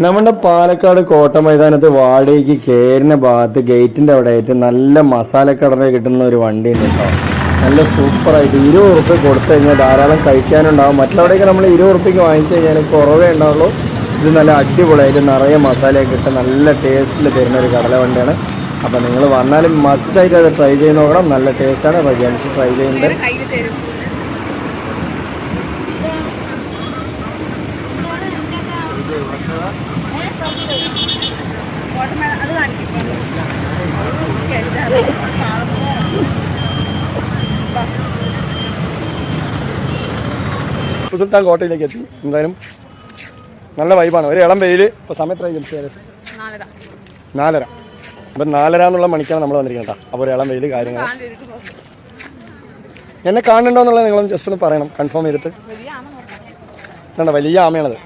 നമ്മുടെ പാലക്കാട് കോട്ട മൈതാനത്ത് വാടകയ്ക്ക് കയറുന്ന ഭാഗത്ത് ഗേറ്റിൻ്റെ അവിടെ ആയിട്ട് നല്ല മസാലക്കടല കിട്ടുന്ന ഒരു വണ്ടി ഉണ്ട് കേട്ടോ. നല്ല സൂപ്പറായിട്ട് 20 ഉറുപ്പ്യ കൊടുത്തു കഴിഞ്ഞാൽ ധാരാളം കഴിക്കാനുണ്ടാവും. മറ്റുള്ളവിടെയൊക്കെ നമ്മൾ 20 ഉറുപ്പ്യക്ക് വാങ്ങിച്ചു കഴിഞ്ഞാൽ കുറവേ ഉണ്ടാവുള്ളൂ. ഇത് നല്ല അടിപൊളിയായിട്ട് നിറയെ മസാലയൊക്കെ ഇട്ട് നല്ല ടേസ്റ്റിൽ തരുന്ന ഒരു കടല വണ്ടിയാണ്. അപ്പോൾ നിങ്ങൾ വന്നാലും മസ്റ്റായിട്ട് അത് ട്രൈ ചെയ്ത് നോക്കണം. നല്ല ടേസ്റ്റാണ്. റജാൻസ് ട്രൈ ചെയ്യുന്നുണ്ട്. സുൽത്താൻ കോട്ടയിലേക്ക് എത്തി. എന്തായാലും നല്ല വൈബാണ്. ഒരു ഇളം വെയിൽ. ഇപ്പോൾ സമയത്ത് 4:30. അപ്പം 4:30 എന്നുള്ള മണിക്കാണ് നമ്മൾ വന്നിരിക്കുന്നത് കേട്ടോ. അപ്പോൾ ഒരു ഇളം വെയിൽ കാര്യങ്ങൾ. എന്നെ കാണുന്നുണ്ടോ എന്നുള്ളത് നിങ്ങളും ജസ്റ്റ് ഒന്ന് പറയണം, കൺഫേം ചെയ്തിട്ട്. എന്താ വലിയ ആമയാണത്.